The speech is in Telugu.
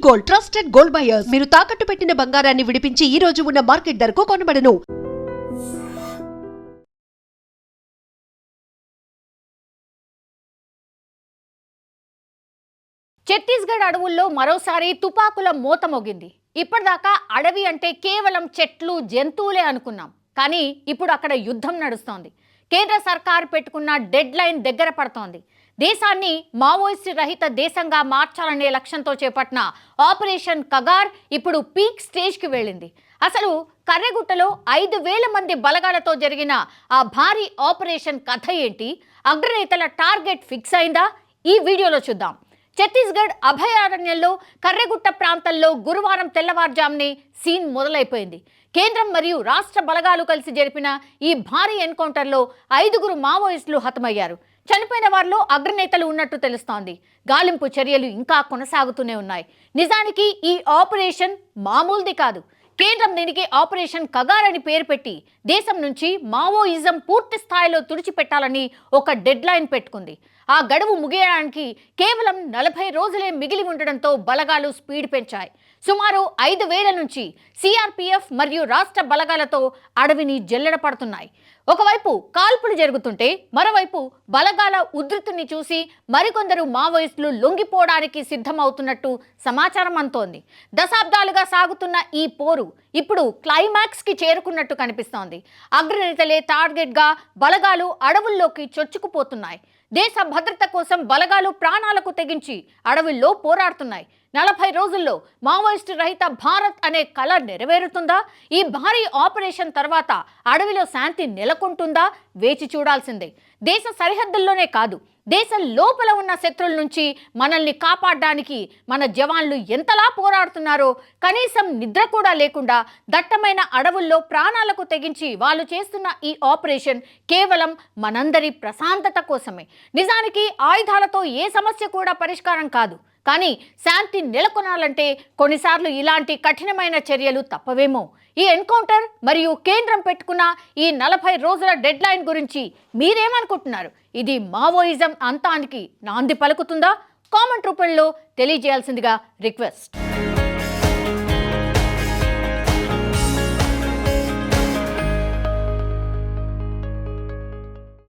Gold, trusted gold buyers. మీరు తాకట్టు పెట్టిన బంగారాన్ని విడిపించి ఈ రోజు ఉన్న మార్కెట్ ధరకు కొనబడను. ఛత్తీస్గఢ్ అడవుల్లో మరోసారి తుపాకుల మోత మోగింది. ఇప్పటిదాకా అడవి అంటే కేవలం చెట్లు, జంతువులే అనుకున్నాం. కానీ ఇప్పుడు అక్కడ యుద్ధం నడుస్తోంది. కేంద్ర సర్కార్ పెట్టుకున్న డెడ్ లైన్ దగ్గర పడుతోంది. దేశాన్ని మావోయిస్టు రహిత దేశంగా మార్చాలనే లక్ష్యంతో చేపట్టిన ఆపరేషన్ కగార్ ఇప్పుడు పీక్ స్టేజ్కి వెళ్ళింది. అసలు కర్రెగుట్టలో 5,000 మంది బలగాలతో జరిగిన ఆ భారీ ఆపరేషన్ కథ ఏంటి? అగ్రనేతల టార్గెట్ ఫిక్స్ అయిందా? ఈ వీడియోలో చూద్దాం. ఛత్తీస్గఢ్ అభయారణ్యంలో కర్రెగుట్ట ప్రాంతంలో గురువారం తెల్లవారుజామునే సీన్ మొదలైపోయింది. కేంద్రం మరియు రాష్ట్ర బలగాలు కలిసి జరిపిన ఈ భారీ ఎన్కౌంటర్లో 5గురు మావోయిస్టులు హతమయ్యారు. చనిపోయిన వారిలో అగ్రనేతలు ఉన్నట్టు తెలుస్తోంది. గాలింపు చర్యలు ఇంకా కొనసాగుతూనే ఉన్నాయి. నిజానికి ఈ ఆపరేషన్ మామూలుది కాదు. కేంద్రం దీనికి ఆపరేషన్ కగార్ అని పేరు పెట్టి దేశం నుంచి మావోయిజం పూర్తి స్థాయిలో తుడిచిపెట్టాలని ఒక డెడ్ లైన్ పెట్టుకుంది. ఆ గడువు ముగియడానికి కేవలం 40 రోజులే మిగిలి ఉండడంతో బలగాలు స్పీడ్ పెంచాయి. సుమారు 5,000 నుంచి సిఆర్పిఎఫ్ మరియు రాష్ట్ర బలగాలతో అడవిని జల్లెడ పడుతున్నాయి. ఒకవైపు కాల్పులు జరుగుతుంటే మరోవైపు బలగాల ఉధృతిని చూసి మరికొందరు మావోయిస్టులు లొంగిపోవడానికి సిద్ధమవుతున్నట్టు సమాచారం అందుతోంది. దశాబ్దాలుగా సాగుతున్న ఈ పోరు ఇప్పుడు క్లైమాక్స్కి చేరుకున్నట్టు కనిపిస్తోంది. అగ్రనేతలే టార్గెట్గా బలగాలు అడవుల్లోకి చొచ్చుకుపోతున్నాయి. దేశ భద్రత కోసం బలగాలు ప్రాణాలకు తెగించి అడవుల్లో పోరాడుతున్నాయి. 40 రోజుల్లో మావోయిస్టు రహిత భారత్ అనే కళ నెరవేరుతుందా? ఈ భారీ ఆపరేషన్ తర్వాత అడవిలో శాంతి నెలకొంటుందా? వేచి చూడాల్సిందే. దేశ సరిహద్దుల్లోనే కాదు, దేశం లోపల ఉన్న శత్రువుల నుంచి మనల్ని కాపాడడానికి మన జవాన్లు ఎంతలా పోరాడుతున్నారో, కనీసం నిద్ర కూడా లేకుండా దట్టమైన అడవుల్లో ప్రాణాలకు తెగించి వాళ్ళు చేస్తున్న ఈ ఆపరేషన్ కేవలం మనందరి ప్రశాంతత కోసమే. నిజానికి ఆయుధాలతో ఏ సమస్య కూడా పరిష్కారం కాదు. కానీ శాంతి నెలకొనాలంటే కొన్నిసార్లు ఇలాంటి కఠినమైన చర్యలు తప్పవేమో. ఈ ఎన్కౌంటర్ మరియు కేంద్రం పెట్టుకున్న ఈ 40 రోజుల డెడ్ లైన్ గురించి మీరేమనుకుంటున్నారు? ఇది మావోయిజం అంతానికి నాంది పలుకుతుందా? కామెంట్ రూపంలో తెలియజేయాల్సిందిగా రిక్వెస్ట్.